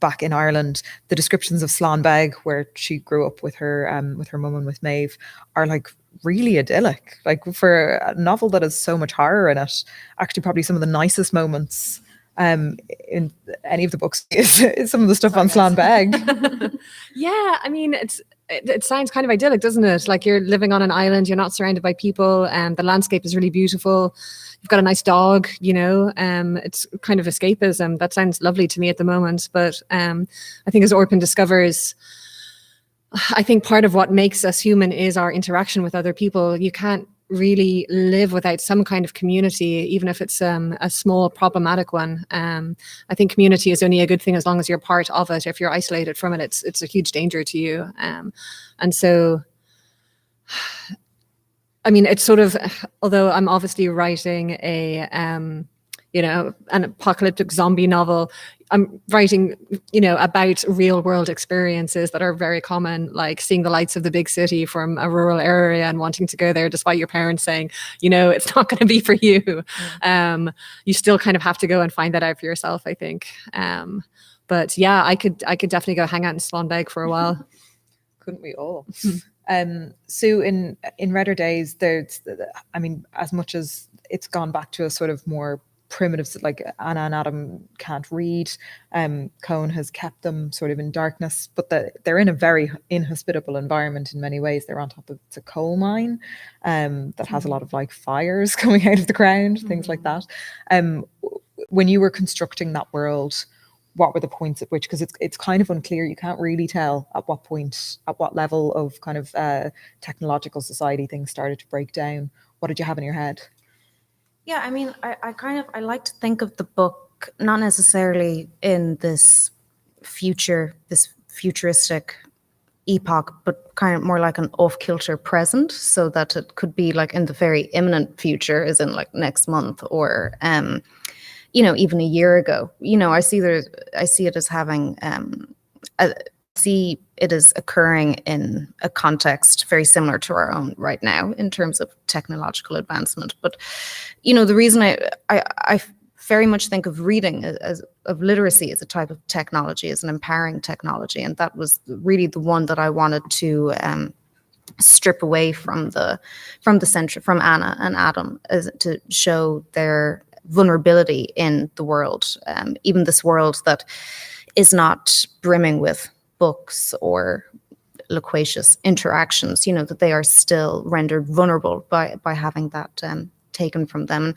back in Ireland, the descriptions of Slanbeg, where she grew up with her mum and with Maeve, are like really idyllic. Like for a novel that has so much horror in it, actually probably some of the nicest moments in any of the books is some of the stuff on Slanbeg. Yeah, I mean, it sounds kind of idyllic, doesn't it? Like you're living on an island, you're not surrounded by people, and the landscape is really beautiful. You've got a nice dog, it's kind of escapism. That sounds lovely to me at the moment. But I think as Orphan discovers, I think part of what makes us human is our interaction with other people. You can't really live without some kind of community, even if it's a small problematic one. I think community is only a good thing as long as you're part of it. If you're isolated from it, it's a huge danger to you. And so, I mean, it's sort of, although I'm obviously writing an apocalyptic zombie novel, I'm writing, about real world experiences that are very common, like seeing the lights of the big city from a rural area and wanting to go there despite your parents saying, it's not going to be for you. You still kind of have to go and find that out for yourself, I think. But yeah, I could definitely go hang out in Slanbeg for a while. Couldn't we all? Sue, in Redder Days, as much as it's gone back to a sort of more primitive, like Anna and Adam can't read, Cohen has kept them sort of in darkness, but they're in a very inhospitable environment in many ways. They're on top of a coal mine that has a lot of like fires coming out of the ground, things like that. When you were constructing that world, what were the points at which, because it's kind of unclear, you can't really tell at what point, at what level of kind of technological society things started to break down. What did you have in your head? Yeah, I mean, I like to think of the book not necessarily in this futuristic epoch, but kind of more like an off-kilter present, so that it could be like in the very imminent future, as in like next month, or even a year ago. I see it as having see it as occurring in a context very similar to our own right now in terms of technological advancement. But, the reason I very much think of reading of literacy as a type of technology, as an empowering technology. And that was really the one that I wanted to strip away from from Anna and Adam, to show their vulnerability in the world, even this world that is not brimming with books or loquacious interactions, that they are still rendered vulnerable by having that taken from them.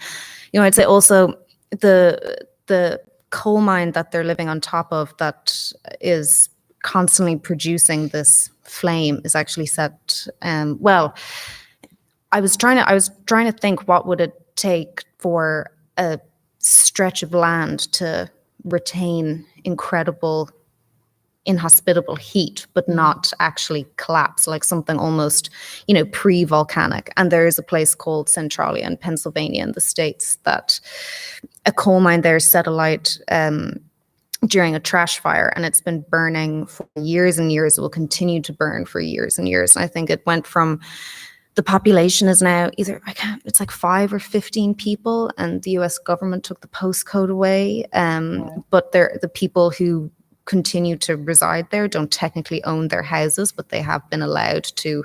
I'd say also the coal mine that they're living on top of, that is constantly producing this flame, is actually set. Well, I was trying to think, what would it take for a stretch of land to retain incredible inhospitable heat but not actually collapse, like something almost pre-volcanic. And there is a place called Centralia in Pennsylvania in the States, that a coal mine there set alight during a trash fire, and it's been burning for years and years. It will continue to burn for years and years. And I think it went from, the population is now it's like 5 or 15 people, and the US government took the postcode away. But the people who continue to reside there don't technically own their houses, but they have been allowed to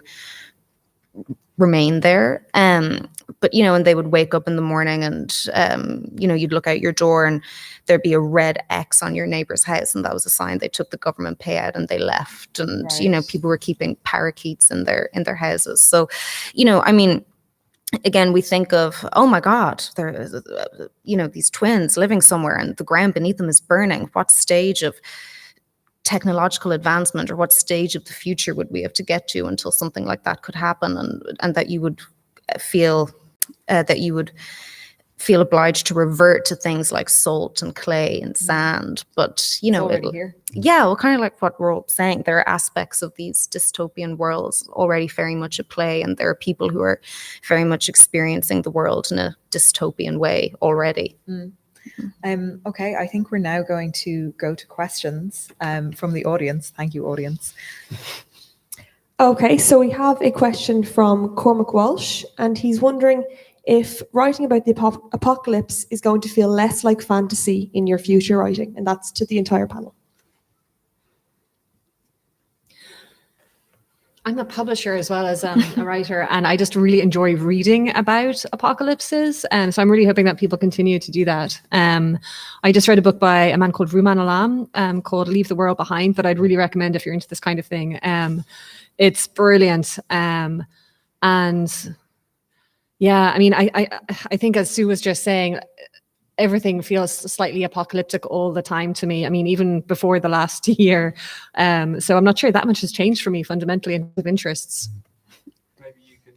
remain there. But and they would wake up in the morning and you'd look out your door and there'd be a red X on your neighbor's house, and that was a sign they took the government payout and they left. And people were keeping parakeets in their houses. So again, we think of, oh my God, there, these twins living somewhere and the ground beneath them is burning. What stage of technological advancement, or what stage of the future would we have to get to until something like that could happen, and that you would feel obliged to revert to things like salt and clay and sand. But well, kind of like what we're all saying, there are aspects of these dystopian worlds already very much at play, and there are people who are very much experiencing the world in a dystopian way already. Okay, I think we're now going to go to questions from the audience. Thank you, audience. Okay, so we have a question from Cormac Walsh, and he's wondering if writing about the apocalypse is going to feel less like fantasy in your future writing, and that's to the entire panel. I'm a publisher as well as a writer, and I just really enjoy reading about apocalypses. And so I'm really hoping that people continue to do that. I just read a book by a man called Rumaan Alam called Leave the World Behind, that I'd really recommend if you're into this kind of thing. It's brilliant. And yeah, I mean, I think, as Sue was just saying, everything feels slightly apocalyptic all the time to me. I mean, even before the last year. So I'm not sure that much has changed for me fundamentally in terms of interests. Maybe you can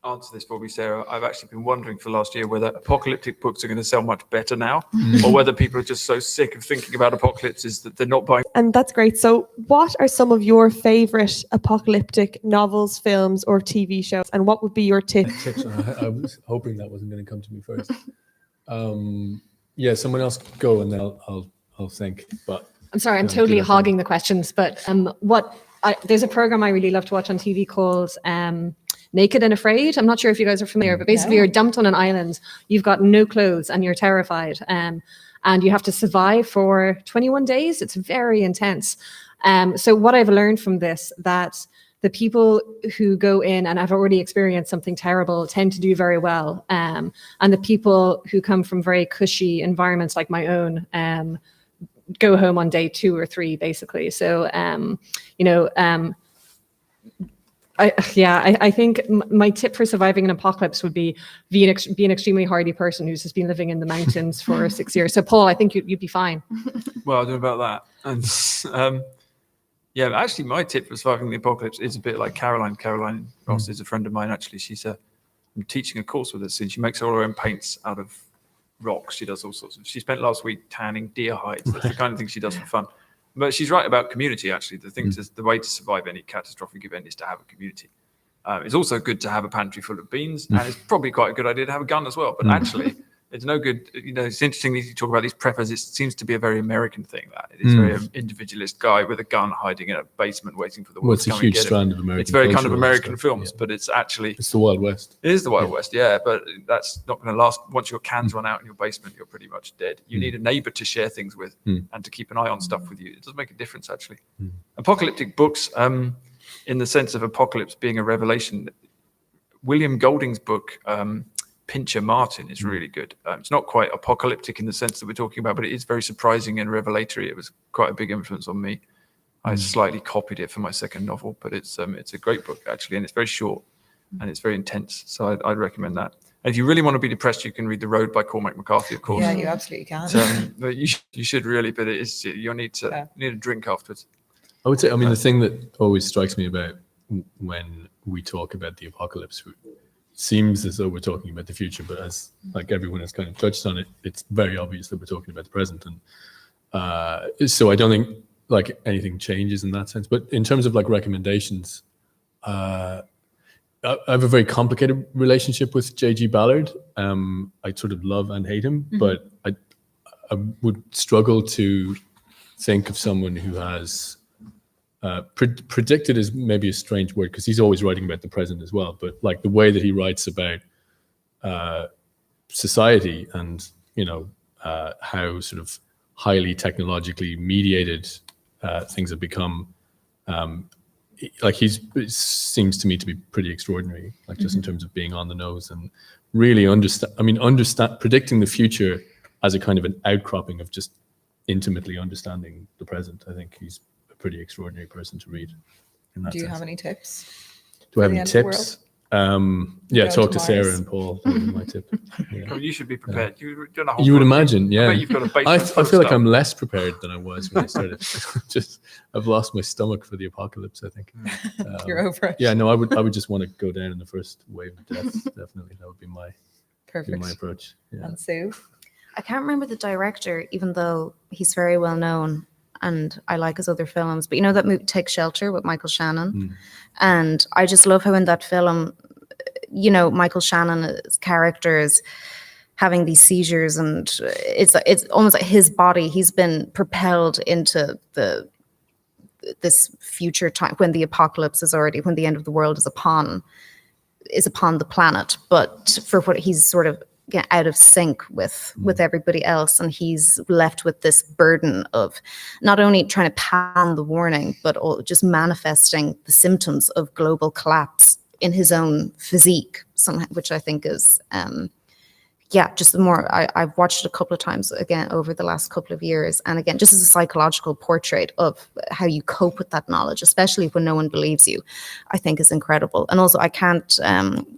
answer this for me, Sarah. I've actually been wondering for the last year whether apocalyptic books are going to sell much better now, or whether people are just so sick of thinking about apocalypses that they're not buying. And that's great. So what are some of your favorite apocalyptic novels, films, or TV shows? And what would be your tip? I was hoping that wasn't going to come to me first. Someone else go, and then I'll think. But I'm sorry, I'm totally hogging the questions. But there's a program I really love to watch on TV called Naked and Afraid. I'm not sure if you guys are familiar, but basically you're dumped on an island. You've got no clothes and you're terrified. And you have to survive for 21 days. It's very intense. So what I've learned from this, that the people who go in and have already experienced something terrible tend to do very well. And the people who come from very cushy environments like my own go home on day 2 or 3, basically. So, I think my tip for surviving an apocalypse would be be an extremely hardy person who's just been living in the mountains for 6 years. So, Paul, I think you'd be fine. Well, I don't know about that. And yeah, actually, my tip for surviving the apocalypse is a bit like Caroline. Caroline Ross is a friend of mine, actually. I'm teaching a course with her soon. She makes all her own paints out of rocks. She does all sorts of. She spent last week tanning deer hides. That's the kind of thing she does for fun. But she's right about community, actually. The way to survive any catastrophic event is to have a community. It's also good to have a pantry full of beans, and it's probably quite a good idea to have a gun as well. But actually, it's no good. It's interesting that you talk about these preppers. It seems to be a very American thing. That it's very individualist guy with a gun hiding in a basement waiting for the world to come and get it. It's a huge strand of American. It's very kind of American films, but it's the Wild West. It is the Wild West, yeah. But that's not going to last. Once your cans run out in your basement, you're pretty much dead. You need a neighbor to share things with and to keep an eye on stuff with you. It does make a difference, actually. Apocalyptic books, in the sense of apocalypse being a revelation. William Golding's book. Pincher Martin is really good. It's not quite apocalyptic in the sense that we're talking about, but it is very surprising and revelatory. It was quite a big influence on me. I slightly copied it for my second novel, but it's a great book actually, and it's very short and it's very intense. So I'd recommend that. And if you really want to be depressed, you can read The Road by Cormac McCarthy, of course. Yeah, you absolutely can. But you should really, but you'll need a drink afterwards. I would say, I mean, the thing that always strikes me about when we talk about the apocalypse, it seems as though we're talking about the future, but as like everyone has kind of touched on it, it's very obvious that we're talking about the present. And so I don't think like anything changes in that sense. But in terms of like recommendations, I have a very complicated relationship with J.G. Ballard. I sort of love and hate him, but I would struggle to think of someone who has predicted is maybe a strange word because he's always writing about the present as well. But like the way that he writes about society and, you know, how sort of highly technologically mediated things have become, like it seems to me to be pretty extraordinary, like just in terms of being on the nose and really predicting the future as a kind of an outcropping of just intimately understanding the present. I think he's a pretty extraordinary person to read in that Do you sense. have any tips? Do I have the any end of the tips? Go Talk to to Sarah Mars. and Paul. Would be my tip. Yeah. Well, you should be prepared. You've done a whole You would book. imagine, yeah. I bet you've got a basement I full of feel like stuff. I'm less prepared than I was when I started. I've lost my stomach for the apocalypse, I think. You're over it. Yeah, no, I would just want to go down in the first wave of death. Definitely, that would be my Perfect. approach. Yeah. And Sue? I can't remember the director, even though he's very well known and I like his other films. But you know that movie Take Shelter with Michael Shannon? And I just love how in that film, you know, Michael Shannon's character is having these seizures and it's almost like his body, he's been propelled into this future time when the apocalypse is already, when the end of the world is upon the planet. But for what he's sort of out of sync with everybody else, and he's left with this burden of not only trying to pound the warning, but just manifesting the symptoms of global collapse in his own physique, which I think is just the more I've watched it a couple of times again over the last couple of years, and again just as a psychological portrait of how you cope with that knowledge, especially when no one believes you, I think is incredible. And also I can't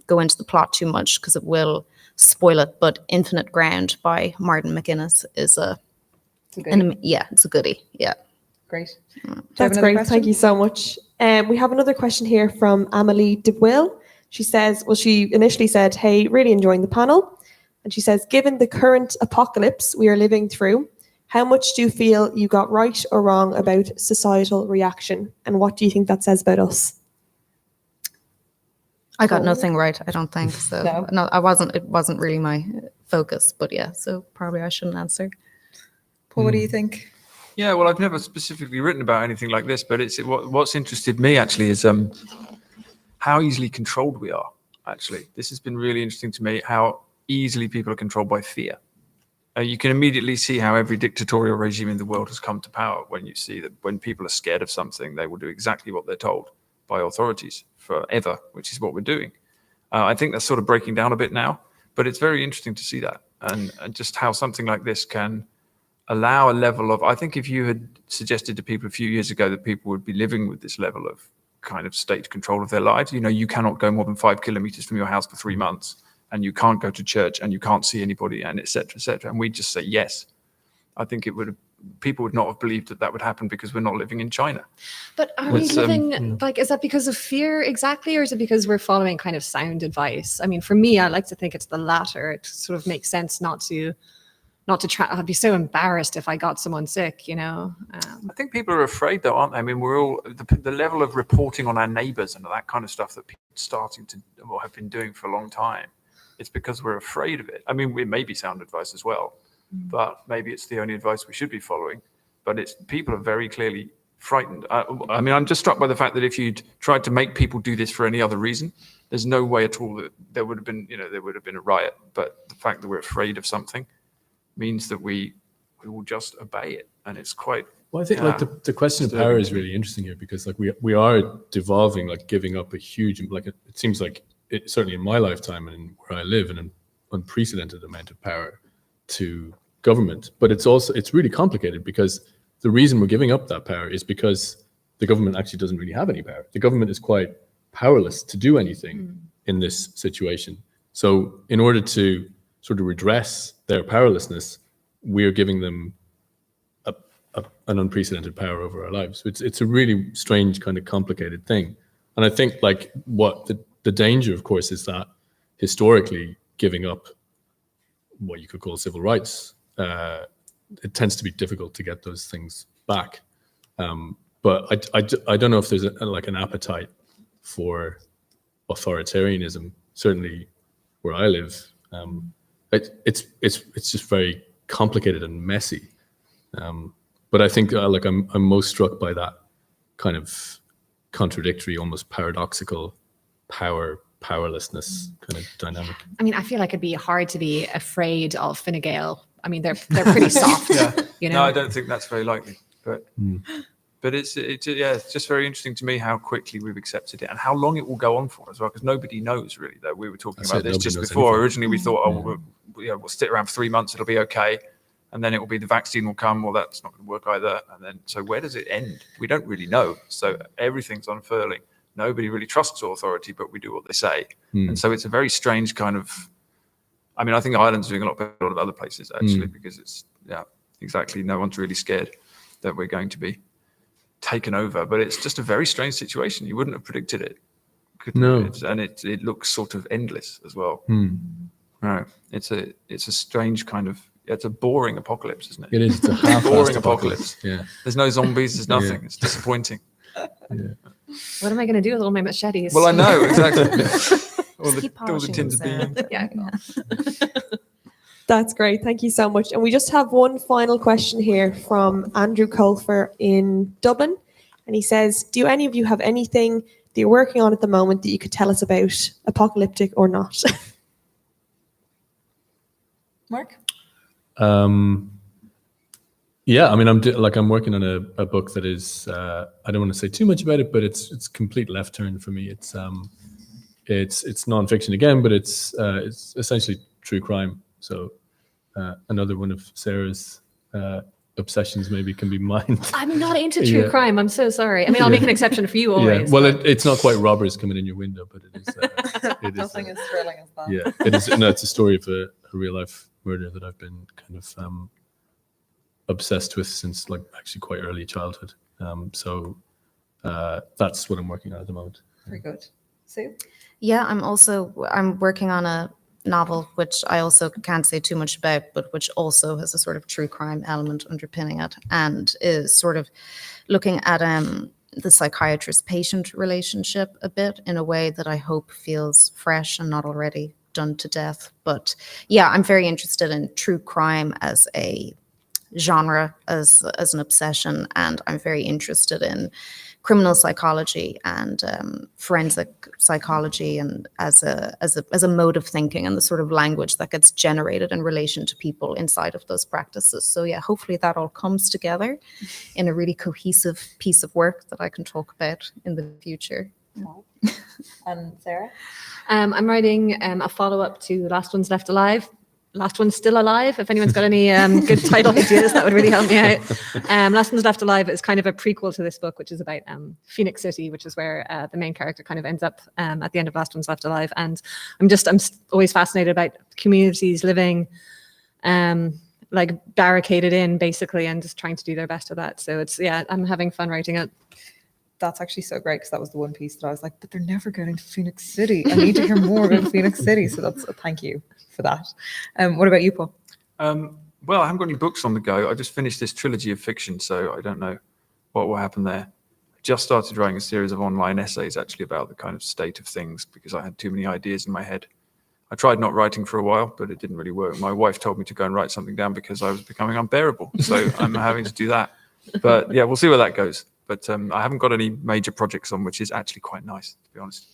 go into the plot too much because it will spoil it, but Infinite Ground by Martin McGuinness is it's a goodie. Yeah, Great. That's great. Thank you so much. We have another question here from Amelie DeWill. She says, well, she initially said, hey, really enjoying the panel. And she says, given the current apocalypse we are living through, how much do you feel you got right or wrong about societal reaction? And what do you think that says about us? I got nothing right, I don't think. So no, it wasn't really my focus, but yeah, so probably I shouldn't answer. Paul, what do you think? Yeah, well, I've never specifically written about anything like this, but what's interested me actually is how easily controlled we are. Actually, this has been really interesting to me, how easily people are controlled by fear. You can immediately see how every dictatorial regime in the world has come to power when you see that when people are scared of something, they will do exactly what they're told by authorities forever, which is what we're doing. I think that's sort of breaking down a bit now, but it's very interesting to see that and just how something like this can allow a level of, I think if you had suggested to people a few years ago that people would be living with this level of kind of state control of their lives, you know, you cannot go more than 5 kilometers from your house for 3 months, and you can't go to church, and you can't see anybody, and et cetera, and we just say yes. I think people would not have believed that would happen because we're not living in China. But are we living, like, is that because of fear exactly, or is it because we're following kind of sound advice? I mean, for me, I like to think it's the latter. It sort of makes sense not to try. I'd be so embarrassed if I got someone sick, you know. I think people are afraid, though, aren't they? I mean, we're all the level of reporting on our neighbours and that kind of stuff that people are starting to or have been doing for a long time. It's because we're afraid of it. I mean, it may be sound advice as well, but maybe it's the only advice we should be following. But people are very clearly frightened. I mean, I'm just struck by the fact that if you'd tried to make people do this for any other reason, there's no way at all that there would have been a riot. But the fact that we're afraid of something means that we will just obey it, and it's quite. Well, I think like the question of power is really interesting here because like we are devolving, like giving up a huge, like it seems like it certainly in my lifetime and where I live, an unprecedented amount of power to government. But it's really complicated because the reason we're giving up that power is because the government actually doesn't really have any power. The government is quite powerless to do anything in this situation. So in order to sort of redress their powerlessness, we're giving them an unprecedented power over our lives. It's a really strange, kind of complicated thing. And I think like what the danger, of course, is that historically giving up what you could call civil rights, it tends to be difficult to get those things back. But I don't know if there's like an appetite for authoritarianism. Certainly where I live, it's just very complicated and messy. But I think like I'm most struck by that kind of contradictory, almost paradoxical powerlessness kind of dynamic. I mean, I feel like it'd be hard to be afraid of Fine Gael. I mean, they're pretty soft. You know? No, I don't think that's very likely. But it's just very interesting to me how quickly we've accepted it and how long it will go on for as well, because nobody knows really. That we were talking about this just before. Anything. Originally, we thought, we'll stick around for 3 months, it'll be okay, and then it will be the vaccine will come. Well, that's not going to work either. And then, so where does it end? We don't really know. So everything's unfurling. Nobody really trusts authority, but we do what they say. And so it's a very strange kind of. I mean, I think Ireland's doing a lot better than a lot of other places actually, because it's exactly. No one's really scared that we're going to be taken over, but it's just a very strange situation. You wouldn't have predicted it. And it looks sort of endless as well. No, it's a strange kind of. It's a boring apocalypse, isn't it? It is. It's a half boring apocalypse. Yeah. There's no zombies. There's nothing. It's disappointing. What am I going to do with all my machetes? Well, I know exactly. all keep the polishing tins of them, beans. Yeah. That's great. Thank you so much. And we just have one final question here from Andrew Colfer in Dublin. And he says, do any of you have anything that you're working on at the moment that you could tell us about, apocalyptic or not? Mark? Yeah, I mean, I'm working on a book that is, I don't want to say too much about it, but it's complete left turn for me. It's nonfiction again, but it's essentially true crime. So another one of Sarah's obsessions maybe can be mine. I'm not into true crime. I'm so sorry. I mean, I'll make an exception for you always. Yeah. Well, it's not quite robbers coming in your window, but it is. Nothing as thrilling as that. Yeah, it is. No, it's a story of a real life murder that I've been kind of obsessed with since like actually quite early childhood. So that's what I'm working on at the moment. Very good. Sue? Yeah, I'm working on a novel, which I also can't say too much about, but which also has a sort of true crime element underpinning it, and is sort of looking at the psychiatrist-patient relationship a bit in a way that I hope feels fresh and not already done to death. But yeah, I'm very interested in true crime as a genre, as an obsession, and I'm very interested in criminal psychology and forensic psychology, and as a mode of thinking and the sort of language that gets generated in relation to people inside of those practices. So yeah, hopefully that all comes together in a really cohesive piece of work that I can talk about in the future. And Sarah? I'm writing a follow-up to Last One's Left Alive. Last One's Still Alive. If anyone's got any good title ideas, that would really help me out. Last One's Left Alive is kind of a prequel to this book, which is about Phoenix City, which is where the main character kind of ends up at the end of Last One's Left Alive. And I'm always fascinated about communities living like barricaded in, basically, and just trying to do their best at that. So I'm having fun writing it. That's actually so great, because that was the one piece that I was like, but they're never going to Phoenix City. I need to hear more about Phoenix City. So that's a thank you for that. What about you, Paul? Well, I haven't got any books on the go. I just finished this trilogy of fiction, so I don't know what will happen there. I just started writing a series of online essays actually about the kind of state of things, because I had too many ideas in my head. I tried not writing for a while, but it didn't really work. My wife told me to go and write something down because I was becoming unbearable. So I'm having to do that. But yeah, we'll see where that goes. But I haven't got any major projects on, which is actually quite nice, to be honest.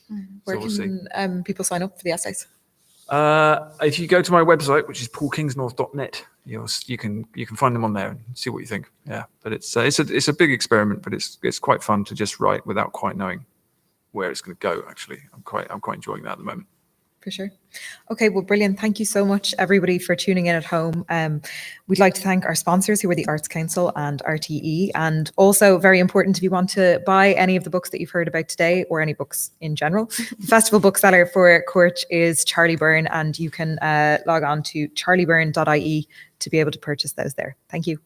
Where So we'll see. can people sign up for the essays? If you go to my website, which is paulkingsnorth.net, you can find them on there and see what you think. Yeah, but it's a big experiment, but it's quite fun to just write without quite knowing where it's going to go. Actually, I'm quite enjoying that at the moment. For sure. Okay, well, brilliant. Thank you so much, everybody, for tuning in at home. We'd like to thank our sponsors, who are the Arts Council and RTE. And also, very important, if you want to buy any of the books that you've heard about today, or any books in general, the festival bookseller for Court is Charlie Byrne, and you can log on to charliebyrne.ie to be able to purchase those there. Thank you.